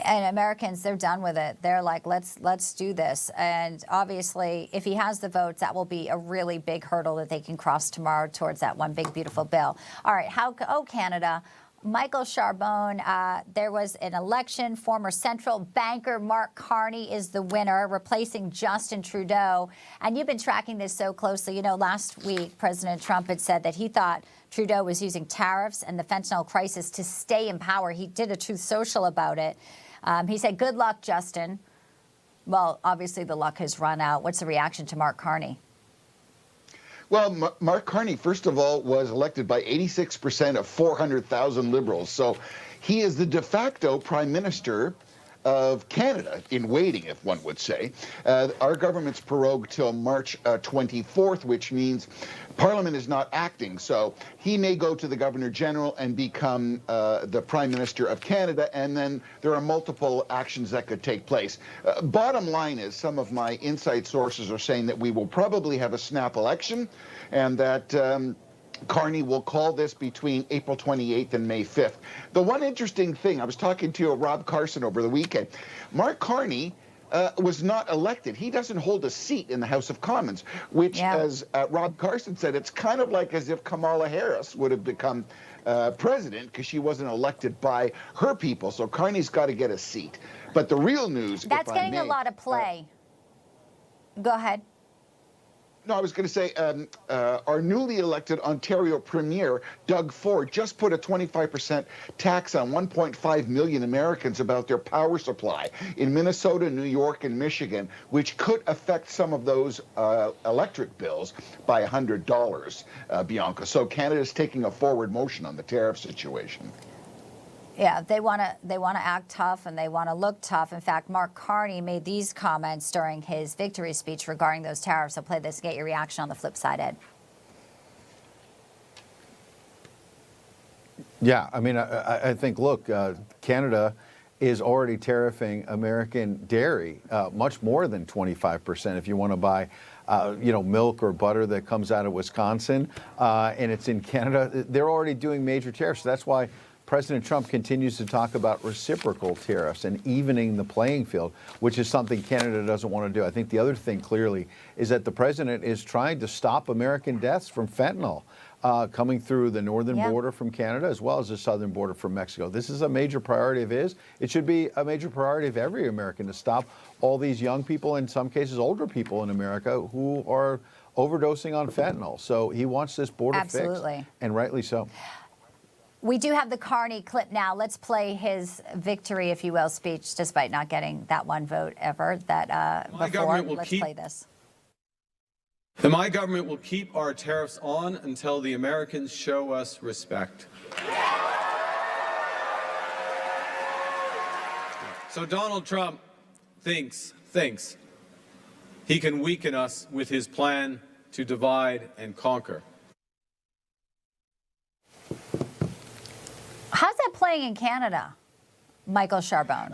And Americans, they're done with it. They're like, let's do this. And obviously, if he has the votes, that will be a really big hurdle that they can cross tomorrow towards that one big, beautiful bill. All right, Canada. Michael Charbon, there was an election. Former central banker Mark Carney is the winner, replacing Justin Trudeau. And you've been tracking this so closely. You know, last week, President Trump had said that he thought Trudeau was using tariffs and the fentanyl crisis to stay in power. He did a Truth Social about it. He said, good luck, Justin. Well, obviously the luck has run out. What's the reaction to Mark Carney? Well, Mark Carney, first of all, was elected by 86% of 400,000 Liberals. So he is the de facto prime minister of Canada, in waiting, if one would say. Our government's prorogued till March 24th, which means Parliament is not acting. So he may go to the Governor General and become the Prime Minister of Canada, and then there are multiple actions that could take place. Bottom line is, some of my inside sources are saying that we will probably have a snap election, and that Carney will call this between April 28th and May 5th. The one interesting thing, I was talking to Rob Carson over the weekend. Mark Carney was not elected. He doesn't hold a seat in the House of Commons, which, as Rob Carson said, it's kind of like as if Kamala Harris would have become president, because she wasn't elected by her people. So Carney's got to get a seat. But the real news, that's getting a lot of play. Go ahead. No, I was going to say our newly elected Ontario Premier, Doug Ford, just put a 25% tax on 1.5 million Americans about their power supply in Minnesota, New York, and Michigan, which could affect some of those electric bills by $100, Bianca. So Canada's taking a forward motion on the tariff situation. Yeah, they want to act tough and they want to look tough. In fact, Mark Carney made these comments during his victory speech regarding those tariffs. I'll play this and get your reaction on the flip side, Ed. Yeah, I mean, I think, look, Canada is already tariffing American dairy much more than 25% if you want to buy milk or butter that comes out of Wisconsin, and it's in Canada. They're already doing major tariffs. That's why President Trump continues to talk about reciprocal tariffs and evening the playing field, which is something Canada doesn't want to do. I think the other thing clearly is that the president is trying to stop American deaths from fentanyl coming through the northern border from Canada as well as the southern border from Mexico. This is a major priority of his. It should be a major priority of every American to stop all these young people, in some cases older people in America, who are overdosing on fentanyl. So he wants this border fixed, and rightly so. We do have the Carney clip now. Let's play his victory, if you will, speech, despite not getting that one vote ever. Let's play this. My government will keep our tariffs on until the Americans show us respect. So Donald Trump thinks he can weaken us with his plan to divide and conquer. How's that playing in Canada, Michael Charbon?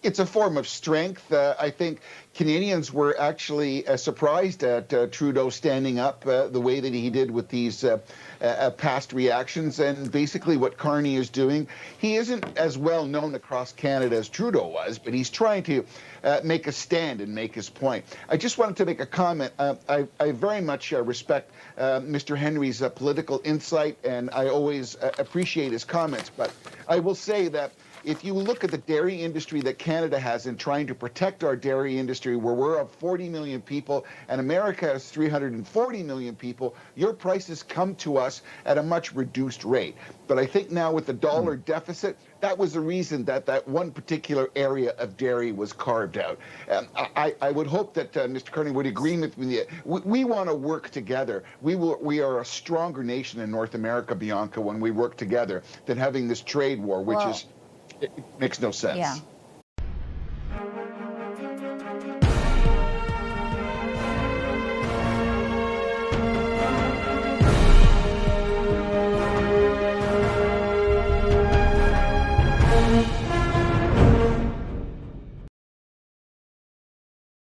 It's a form of strength. I think Canadians were actually surprised at Trudeau standing up the way that he did with these past reactions. And basically what Carney is doing, he isn't as well known across Canada as Trudeau was, but he's trying to make a stand and make his point. I just wanted to make a comment. I very much respect Mr. Henry's political insight, and I always appreciate his comments. But I will say that if you look at the dairy industry that Canada has in trying to protect our dairy industry, where we're of 40 million people and America has 340 million people, your prices come to us at a much reduced rate. But I think now with the dollar deficit, that was the reason that that one particular area of dairy was carved out. I would hope that Mr. Carney would agree with me. We want to work together. We are a stronger nation in North America, Bianca, when we work together than having this trade war, which it makes no sense. Yeah.